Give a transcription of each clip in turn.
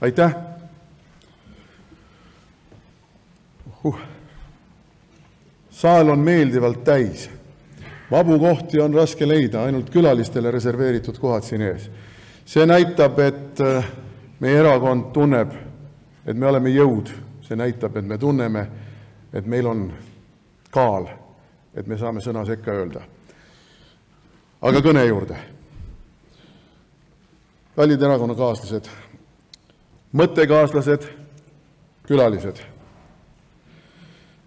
Aitäh! Saal on meeldivalt täis. Vabu kohti on raske leida, ainult külalistele reserveeritud kohad siin ees. See näitab, et meie erakond tunneb, et me oleme jõud. See näitab, et me tunneme, et meil on kaal, et me saame sõna sekka öelda. Aga kõne juurde. Kallid erakonnakaaslased, mõttekaaslased, külalised.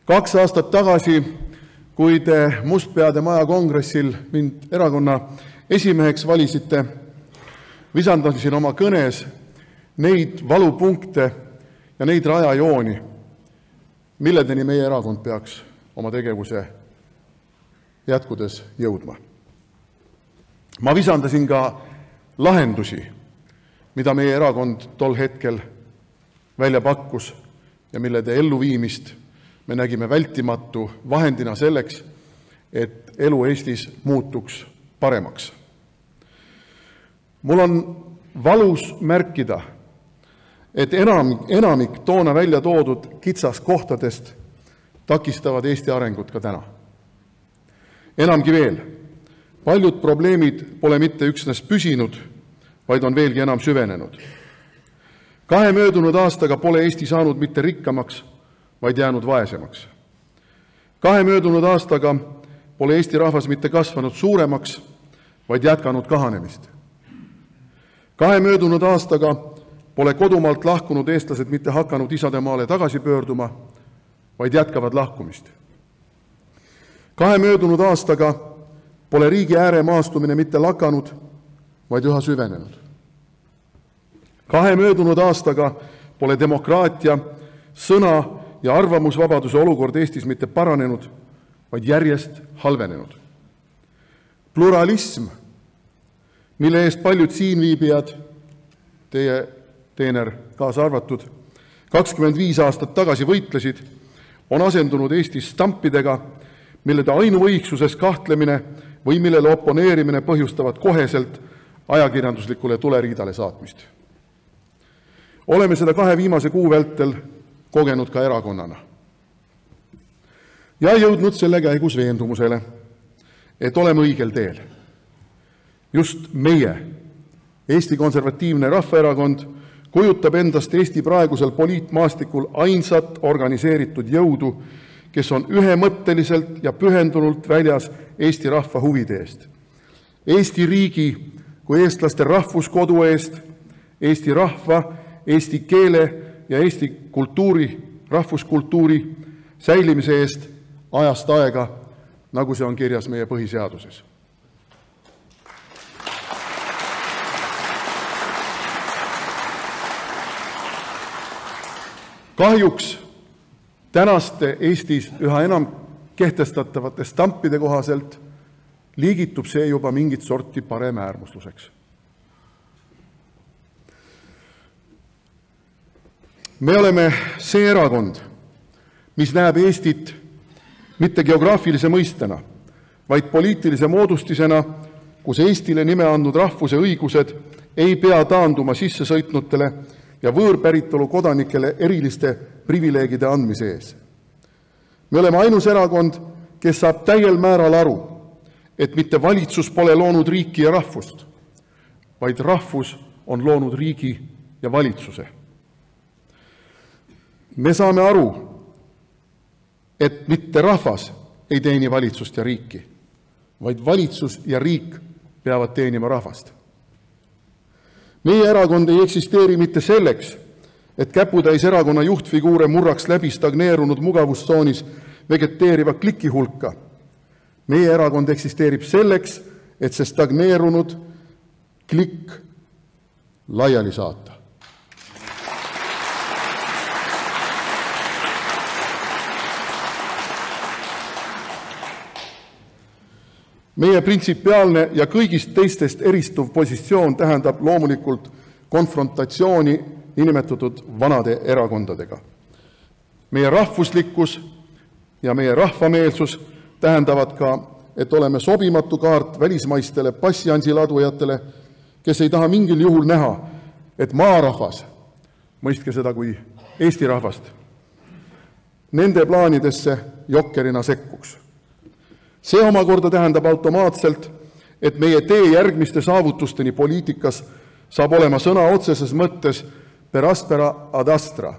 2 aastat tagasi, kui te Mustpeade Maja kongressil mind erakonna esimeheks valisite, visandasin oma kõnes neid valupunkte ja neid rajajooni, milledeni meie erakond peaks oma tegevuse jätkudes jõudma. Ma visandasin ka lahendusi, mida meie erakond tol hetkel välja pakkus ja millede elluviimist me nägime vältimatu vahendina selleks, et elu Eestis muutuks paremaks. Mul on valus märkida, et enamik toona välja toodud kitsaskohtadest takistavad Eesti arengut ka täna. Enamgi veel, paljud probleemid pole mitte üksnes püsinud, vaid on veelgi enam süvenenud. 2 möödunud aastaga pole Eesti saanud mitte rikkamaks, vaid jäänud vaesemaks. 2 möödunud aastaga pole Eesti rahvas mitte kasvanud suuremaks, vaid jätkanud kahanemist. 2 möödunud aastaga pole kodumaalt lahkunud eestlased mitte hakanud isademaale tagasi pöörduma, vaid jätkavad lahkumist. 2 möödunud aastaga pole riigi ääremaastumine mitte lakanud, vaid üha süvenenud. 2 möödunud aastaga pole demokraatia, sõna ja arvamusvabaduse olukord Eestis mitte paranenud, vaid järjest halvenenud. Pluralism, mille eest paljud siinviibijad, teie teener kaasa arvatud, 25 aastat tagasi võitlesid, on asendunud Eestis stampidega, millede ainuõigsuses kahtlemine või millele oponeerimine põhjustavad koheselt ajakirjanduslikule tuleriidale saatmist. Oleme seda 2 viimase kuu vältel kogenud ka erakonnana. Ja jõudnud selle käigus veendumusele, et oleme õigel teel. Just meie, Eesti Konservatiivne Rahvaerakond, kujutab endast Eesti praegusel poliitmaastikul ainsat organiseeritud jõudu, kes on ühemõtteliselt ja pühendunult väljas Eesti rahva huvide eest. Eesti riigi kui eestlaste rahvuskodu eest, Eesti rahva, eesti keele ja eesti kultuuri, rahvuskultuuri säilimise eest ajast aega, nagu see on kirjas meie põhiseaduses. Kahjuks tänaste Eestis üha enam kehtestatavate stampide kohaselt liigitub see juba mingit sorti paremäärmusluseks. Me oleme see erakond, mis näeb Eestit mitte geograafilise mõistena, vaid poliitilise moodustisena, kus Eestile nime andnud rahvuse õigused ei pea taanduma sissesõitnutele ja võõrpäritolu kodanikele eriliste privileegide andmise ees. Me oleme ainus erakond, kes saab täiel määral aru, et mitte valitsus pole loonud riiki ja rahvust, vaid rahvus on loonud riigi ja valitsuse. Me saame aru, et mitte rahvas ei teeni valitsust ja riiki, vaid valitsus ja riik peavad teenima rahvast. Meie erakond ei eksisteeri mitte selleks, et käputäis erakonna juhtfiguure murraks läbi stagneerunud mugavustsoonis vegeteeriva kliki hulka. Meie erakond eksisteerib selleks, et see stagneerunud klikk laiali saata. Meie printsipiaalne ja kõigist teistest eristuv positsioon tähendab loomulikult konfrontatsiooni nimetatud vanade erakondadega. Meie rahvuslikkus ja meie rahvameelsus tähendavad ka, et oleme sobimatu kaart välismaistele passiansiladujatele, kes ei taha mingil juhul näha, et maarahvas mõistke seda kui Eesti rahvast, nende plaanidesse jokkerina sekkuks. See omakorda tähendab automaatselt, et meie tee järgmiste saavutusteni poliitikas saab olema sõna otseses mõttes per aspera ad astra,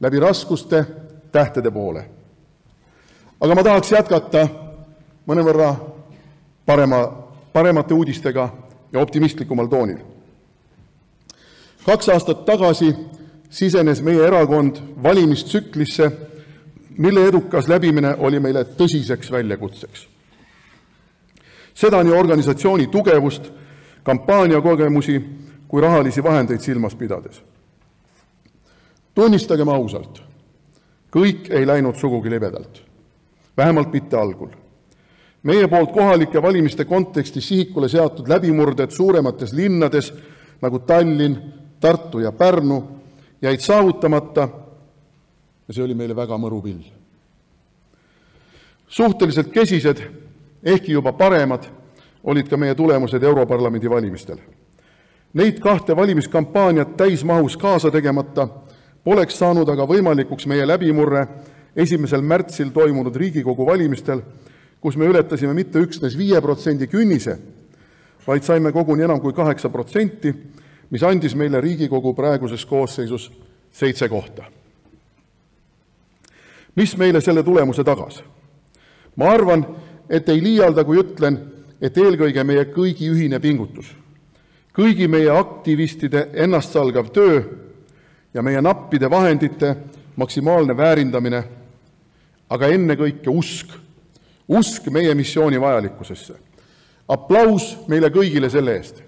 läbi raskuste tähtede poole. Aga ma tahaks jätkata mõnevõrra paremate uudistega ja optimistlikumal toonil. 2 aastat tagasi sisenes meie erakond valimistsüklisse, mille edukas läbimine oli meile tõsiseks väljakutseks. Seda nii organisatsiooni tugevust, kampaaniakogemusi kui rahalisi vahendeid silmas pidades. Tunnistagem ausalt, kõik ei läinud sugugi libedalt, vähemalt mitte algul. Meie poolt kohalike valimiste kontekstis sihikule seatud läbimurded suuremates linnades nagu Tallinn, Tartu ja Pärnu jäid saavutamata ja see oli meile väga mõru pill. Suhteliselt kesised, ehkki juba paremad, olid ka meie tulemused Europarlamendi valimistel. Neid 2 valimiskampaaniat täismahus kaasa tegemata poleks saanud aga võimalikuks meie läbimurre 1. märtsil toimunud Riigikogu valimistel, kus me ületasime mitte üksnes 5% künnise, vaid saime koguni enam kui 8%, mis andis meile Riigikogu praeguses koosseisus 7 kohta. Mis meile selle tulemuse tagas? Ma arvan, et ei liialda, kui ütlen, et eelkõige meie kõigi ühine pingutus, kõigi meie aktivistide ennastsalgav töö ja meie nappide vahendite maksimaalne väärindamine, aga ennekõike usk meie missiooni vajalikkusesse. Aplaus meile kõigile selle eest.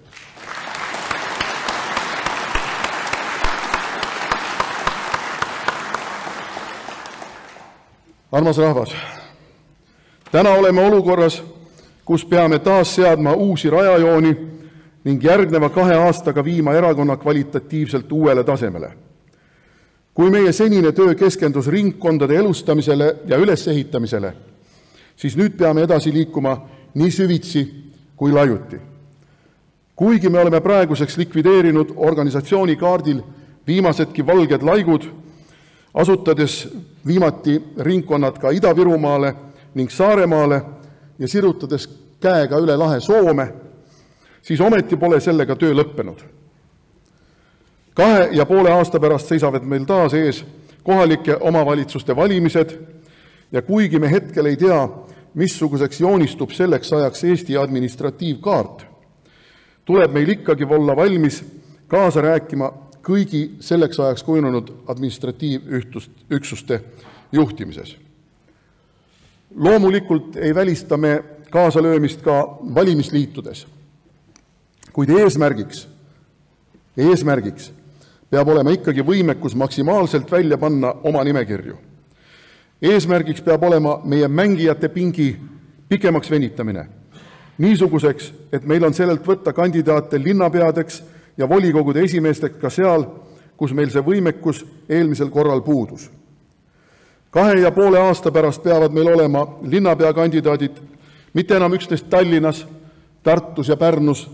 Armas rahvas, täna oleme olukorras, kus peame taas seadma uusi rajajooni ning järgneva 2 aastaga viima erakonna kvalitatiivselt uuele tasemele. Kui meie senine töö keskendus ringkondade elustamisele ja ülesehitamisele, siis nüüd peame edasi liikuma nii süvitsi kui laiuti. Kuigi me oleme praeguseks likvideerinud organisatsiooni kaardil viimasedki valged laigud, asutades viimati ringkonnad ka Ida-Virumaale ning Saaremaale ja sirutades käega üle lahe Soome, siis ometi pole sellega töö lõppenud. 2,5 aasta pärast seisavad meil taas ees kohalike omavalitsuste valimised ja kuigi me hetkel ei tea, missuguseks joonistub selleks ajaks Eesti administratiivkaart, tuleb meil ikkagi olla valmis kaasa rääkima kõigi selleks ajaks kujunenud administratiivüksuste juhtimises. Loomulikult ei välistame kaasalöömist ka valimisliitudes, kuid eesmärgiks peab olema ikkagi võimekus maksimaalselt välja panna oma nimekirju. Eesmärgiks peab olema meie mängijate pingi pikemaks venitamine, niisuguseks, et meil on sellelt võtta kandidaate linnapeadeks ja volikogude esimeesteks ka seal, kus meil see võimekus eelmisel korral puudus. 2,5 aasta pärast peavad meil olema linnapeakandidaadid mitte enam üksnes Tallinnas, Tartus ja Pärnus,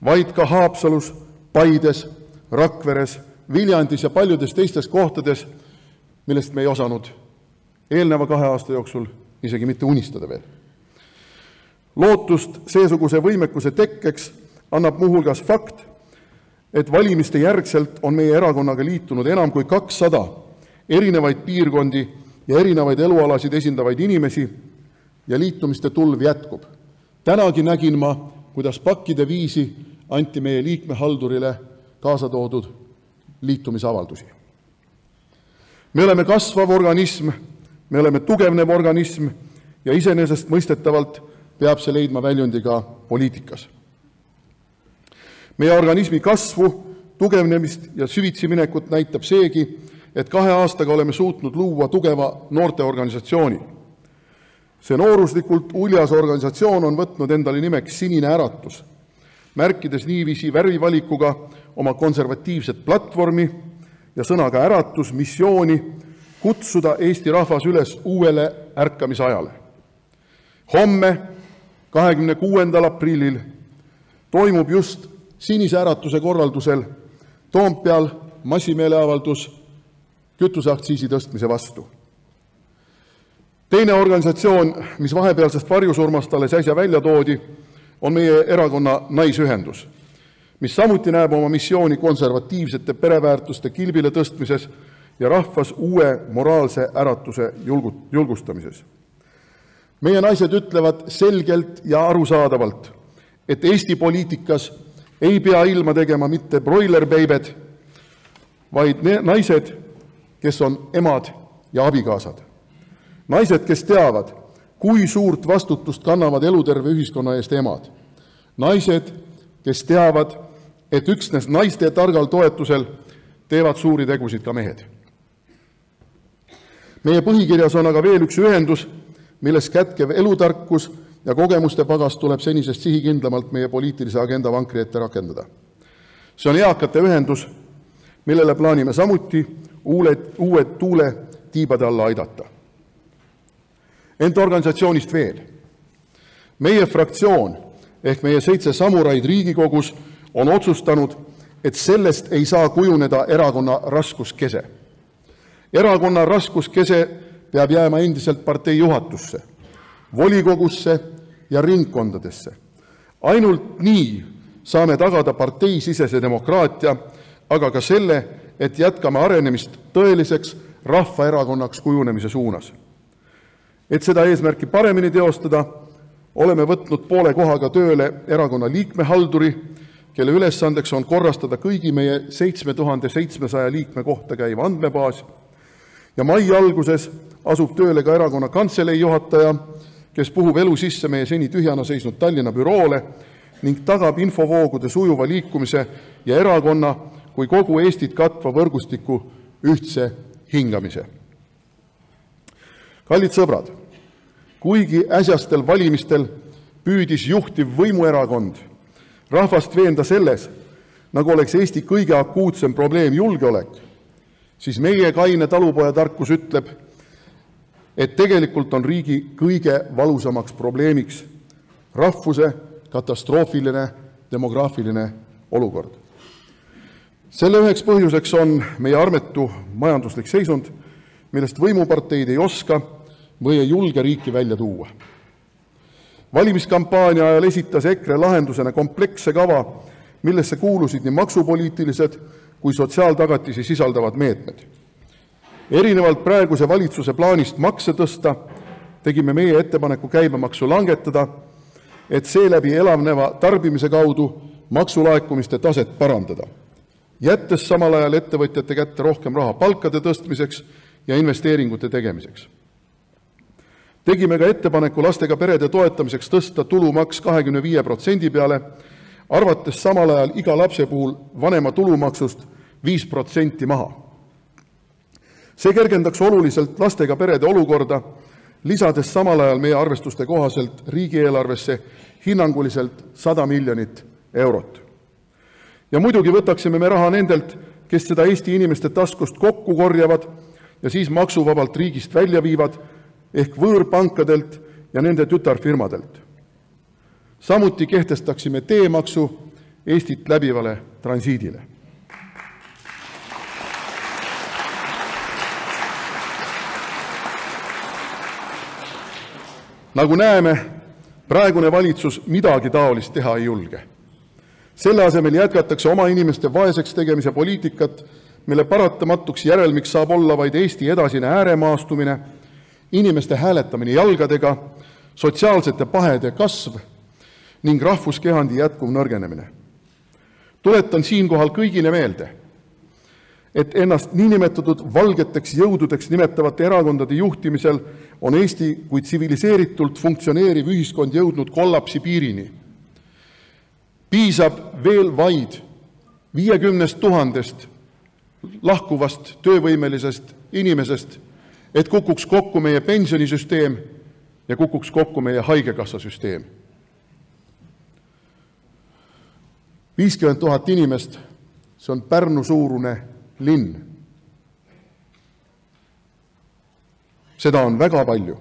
vaid ka Haapsalus, Paides, Rakveres, Viljandis ja paljudes teistes kohtades, millest me ei osanud eelneva 2 aasta jooksul isegi mitte unistada veel. Lootust seesuguse võimekuse tekkeks annab muuhulgas fakt, et valimiste järgselt on meie erakonnaga liitunud enam kui 200 erinevaid piirkondi ja erinevaid elualasid esindavaid inimesi ja liitumiste tulv jätkub. Tänagi nägin ma, kuidas pakkide viisi anti meie liikmehaldurile kaasa toodud liitumisavaldusi. Me oleme kasvav organism, me oleme tugevnev organism ja iseenesest mõistetavalt peab see leidma väljundi ka poliitikas. Meie organismi kasvu, tugevnemist ja süvitsi minekut näitab seegi, et 2 aastaga oleme suutnud luua tugeva noorteorganisatsiooni. See nooruslikult uljas organisatsioon on võtnud endale nimeks Sinine Äratus, märkides niiviisi värvivalikuga oma konservatiivset platvormi ja sõnaga äratus missiooni kutsuda Eesti rahvas üles uuele ärkamisajale. Homme, 26. aprillil toimub just Sinise Äratuse korraldusel Toompeal, massimeeleavaldus kütuseaktsiisi tõstmise vastu. Teine organisatsioon, mis vahepealsest varjusurmast alles äsja välja toodi, on meie erakonna naisühendus, mis samuti näeb oma missiooni konservatiivsete pereväärtuste kilbile tõstmises ja rahvas uue moraalse äratuse julgustamises. Meie naised ütlevad selgelt ja arusaadavalt, et Eesti poliitikas ei pea ilma tegema mitte broilerbeibed, vaid naised, kes on emad ja abikaasad. Naised, kes teavad, kui suurt vastutust kannavad eluterve ühiskonna eest emad. Naised, kes teavad, et üksnes naiste targal toetusel teevad suuri tegusid ka mehed. Meie põhikirjas on aga veel üks ühendus, milles kätkev elutarkus ja kogemuste pagas tuleb senisest sihikindlamalt meie poliitilise agenda vankri ette rakendada. See on eakate ühendus, millele plaanime samuti uued tuule tiibade alla aidata. Ent organisatsioonist veel. Meie fraktsioon ehk meie 7 samuraid Riigikogus on otsustanud, et sellest ei saa kujuneda erakonna raskuskese. Erakonna raskuskese peab jääma endiselt partei juhatusse, volikogusse ja ringkondadesse. Ainult nii saame tagada parteisisese demokraatia, aga ka selle, et jätkame arenemist tõeliseks rahvaerakonnaks kujunemise suunas. Et seda eesmärki paremini teostada, oleme võtnud poole kohaga tööle erakonna liikmehalduri, kelle ülesandeks on korrastada kõigi meie 7700 liikme kohta käiv andmebaas, ja mai alguses asub tööle ka erakonna kantselei juhataja, kes puhub elu sisse meie seni tühjana seisnud Tallinna büroole ning tagab infovoogude sujuva liikumise ja erakonna kui kogu Eestit katva võrgustiku ühtse hingamise. Kallid sõbrad, kuigi äsjastel valimistel püüdis juhtiv võimuerakond rahvast veenda selles, nagu oleks Eesti kõige akuutsem probleem julgeolek, siis meie kaine talupojatarkus ütleb, et tegelikult on riigi kõige valusamaks probleemiks rahvuse katastroofiline demograafiline olukord. Selle üheks põhjuseks on meie armetu majanduslik seisund, millest võimuparteid ei oska või ei julge riiki välja tuua. Valimiskampaania ajal esitas EKRE lahendusena kompleksse kava, millesse kuulusid nii maksupoliitilised kui sotsiaaltagatisi sisaldavad meetmed. Erinevalt praeguse valitsuse plaanist makse tõsta, tegime meie ettepaneku käibemaksu langetada, et seeläbi elavneva tarbimise kaudu maksulaekumiste taset parandada, jättes samal ajal ettevõtjate kätte rohkem raha palkade tõstmiseks ja investeeringute tegemiseks. Tegime ka ettepaneku lastega perede toetamiseks tõsta tulumaks 25% peale, arvates samal ajal iga lapse puhul vanema tulumaksust 5% maha. See kergendaks oluliselt lastega perede olukorda, lisades samal ajal meie arvestuste kohaselt riigieelarvesse hinnanguliselt 100 miljonit eurot. Ja muidugi võtaksime me raha nendelt, kes seda Eesti inimeste taskust kokku korjavad ja siis maksuvabalt riigist välja viivad, ehk võõrpankadelt ja nende tütarfirmadelt. Samuti kehtestaksime teemaksu Eestit läbivale transiidile. Nagu näeme, praegune valitsus midagi taolist teha ei julge. Selle asemel jätkatakse oma inimeste vaeseks tegemise poliitikat, mille paratamatuks järelmiks saab olla vaid Eesti edasine ääremaastumine, inimeste hääletamine jalgadega, sotsiaalsete pahede kasv ning rahvuskehandi jätkuv nõrgenemine. Tuletan siinkohal kõigile meelde, et ennast niinimetatud valgeteks jõududeks nimetavate erakondade juhtimisel on Eesti kui tsiviliseeritult funktsioneeriv ühiskond jõudnud kollapsi piirini. Piisab veel vaid 50 000 lahkuvast töövõimelisest inimesest, et kukuks kokku meie pensionisüsteem ja kukuks kokku meie haigekassasüsteem. 50 000 inimest, see on Pärnu-suurune linn. Seda on väga palju.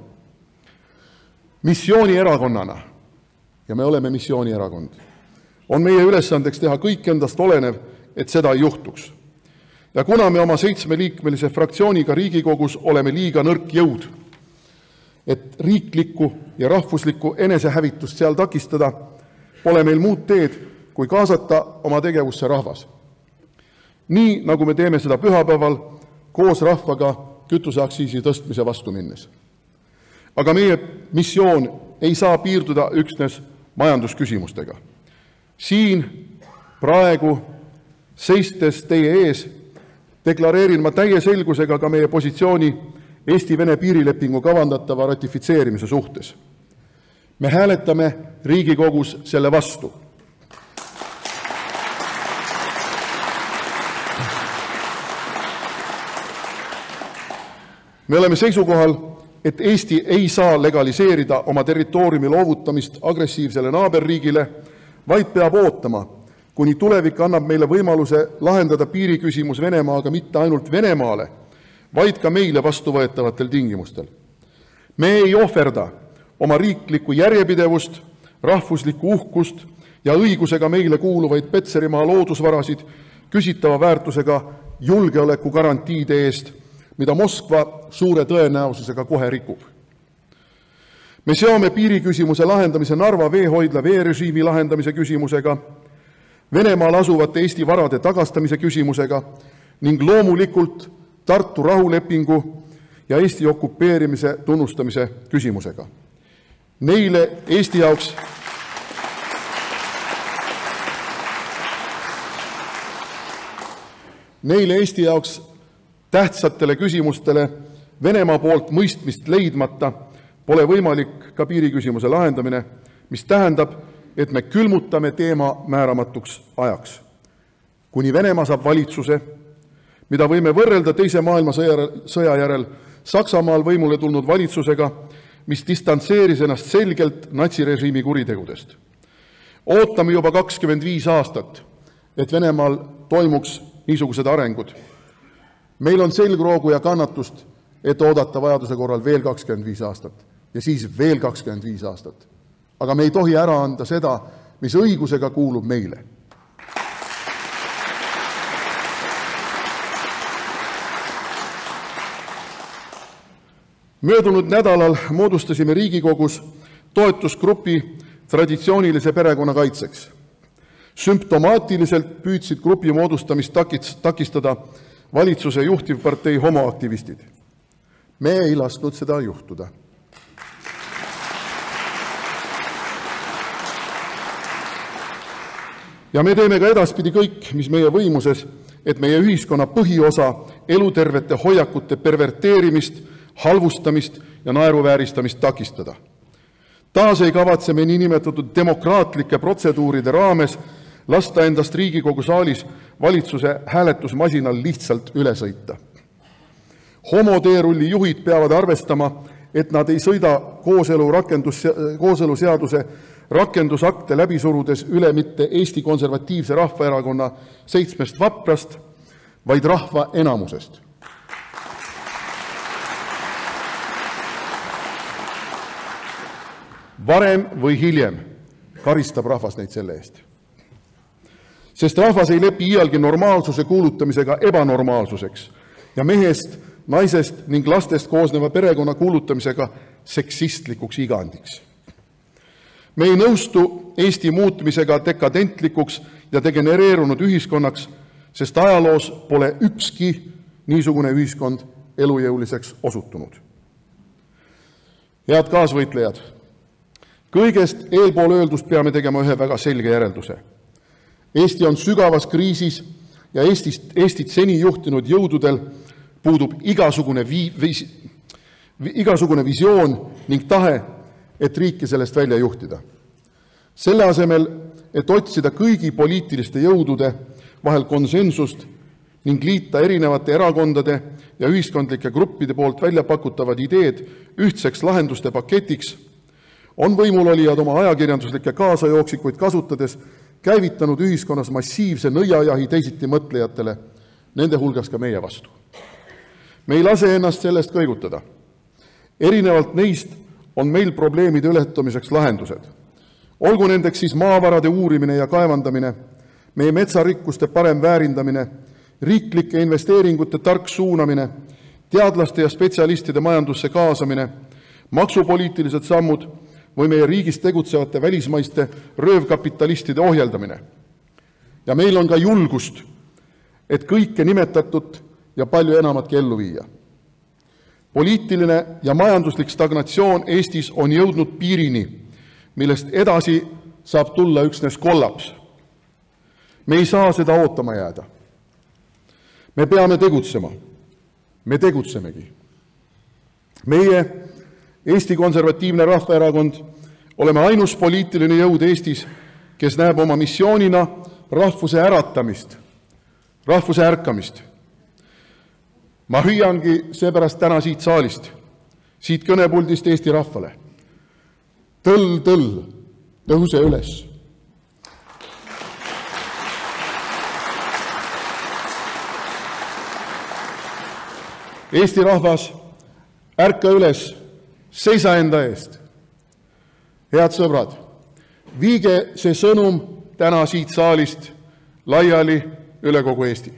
Missioonierakonnana, ja me oleme missioonierakond, on meie ülesandeks teha kõik endast olenev, et seda ei juhtuks. ja kuna me oma 7-liikmelise fraktsiooniga Riigikogus oleme liiga nõrk jõud, et riiklikku ja rahvuslikku enesehävitust seal takistada, pole meil muud teed, kui kaasata oma tegevusse rahvas. Nii, nagu me teeme seda pühapäeval koos rahvaga kütuseaktsiisi tõstmise vastu minnes. Aga meie missioon ei saa piirduda üksnes majandusküsimustega. Siin praegu seistes teie ees deklareerin ma täie selgusega ka meie positsiooni Eesti-Vene piirilepingu kavandatava ratifitseerimise suhtes. Me hääletame Riigikogus selle vastu. Me oleme seisukohal, et Eesti ei saa legaliseerida oma territooriumi loovutamist agressiivsele naaberriigile, vaid peab ootama, kuni tulevik annab meile võimaluse lahendada piiriküsimus Venemaaga mitte ainult Venemaale, vaid ka meile vastuvõetavatel tingimustel. Me ei ohverda oma riiklikku järjepidevust, rahvuslikku uhkust ja õigusega meile kuuluvaid Petserimaa loodusvarasid küsitava väärtusega julgeoleku garantiide eest, mida Moskva suure tõenäosusega kohe rikub. Me seome piiriküsimuse lahendamise Narva veehoidla veerežiimi lahendamise küsimusega, Venemaal asuvate Eesti varade tagastamise küsimusega ning loomulikult Tartu rahulepingu ja Eesti okupeerimise tunnustamise küsimusega. Neile Eesti jaoks tähtsatele küsimustele Venemaa poolt mõistmist leidmata pole võimalik ka piiriküsimuse lahendamine, mis tähendab, et me külmutame teema määramatuks ajaks. Kuni Venemaa saab valitsuse, mida võime võrrelda teise maailmasõja järel Saksamaal võimule tulnud valitsusega, mis distantseeris ennast selgelt natsirežiimi kuritegudest. Ootame juba 25 aastat, et Venemaal toimuks niisugused arengud. Meil on selgroogu ja kannatust, et oodata vajaduse korral veel 25 aastat ja siis veel 25 aastat. Aga me ei tohi ära anda seda, mis õigusega kuulub meile. Möödunud nädalal moodustasime Riigikogus toetusgrupi traditsioonilise perekonna kaitseks. Sümptomaatiliselt püüdsid grupi moodustamist takistada valitsuse juhtivpartei homoaktivistid. Me ei lasknud seda juhtuda. Ja me teeme ka edaspidi kõik, mis meie võimuses, et meie ühiskonna põhiosa elutervete hoiakute perverteerimist, halvustamist ja naeruvääristamist takistada. Taas ei kavatse me niinimetatud demokraatlike protseduuride raames lasta endast Riigikogu saalis valitsuse hääletusmasinal lihtsalt üle sõita. Homoteerulli juhid peavad arvestama, et nad ei sõida kooseluseaduse rakendusakte läbi surudes üle mitte Eesti Konservatiivse Rahvaerakonna 7 vaprast, vaid rahva enamusest. Varem või hiljem karistab rahvas neid selle eest. Sest rahvas ei lepi iialgi normaalsuse kuulutamisega ebanormaalsuseks ja mehest, naisest ning lastest koosneva perekonna kuulutamisega seksistlikuks igandiks. Me ei nõustu Eesti muutmisega dekadentlikuks ja degenereerunud ühiskonnaks, sest ajaloos pole ükski niisugune ühiskond elujõuliseks osutunud. Head kaasvõitlejad, kõigest eelpool öeldust peame tegema ühe väga selge järelduse. Eesti on sügavas kriisis ja Eestit seni juhtinud jõududel puudub igasugune visioon ning tahe, et riiki sellest välja juhtida. Selle asemel, et otsida kõigi poliitiliste jõudude vahel konsensust ning liita erinevate erakondade ja ühiskondlike gruppide poolt välja pakutavad ideed ühtseks lahenduste paketiks, on võimulolijad oma ajakirjanduslikke kaasajooksikuid kasutades käivitanud ühiskonnas massiivse nõiajahi teisiti mõtlejatele, nende hulgas ka meie vastu. Me ei lase ennast sellest kõigutada. Erinevalt neist on meil probleemide ületamiseks lahendused. Olgu nendeks siis maavarade uurimine ja kaevandamine, meie metsarikkuste parem väärindamine, riiklike investeeringute tark suunamine, teadlaste ja spetsialistide majandusse kaasamine, maksupoliitilised sammud või meie riigis tegutsevate välismaiste röövkapitalistide ohjeldamine. Ja meil on ka julgust, et kõike nimetatut ja palju enamatki ellu viia. Poliitiline ja majanduslik stagnatsioon Eestis on jõudnud piirini, millest edasi saab tulla üksnes kollaps. Me ei saa seda ootama jääda. Me peame tegutsema. Me tegutsemegi. Meie, Eesti Konservatiivne Rahvaerakond, oleme ainus poliitiline jõud Eestis, kes näeb oma missioonina rahvuse äratamist, rahvuse ärkamist. Ma hüüangi seepärast täna siit saalist, siit kõnepuldist Eesti rahvale. Tõll, tõll, tõuse üles. Eesti rahvas, ärka üles, seisa enda eest. Head sõbrad, viige see sõnum täna siit saalist laiali üle kogu Eesti.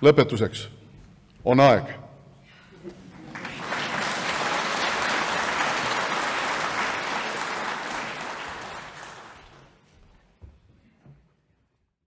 Lõpetuseks on aeg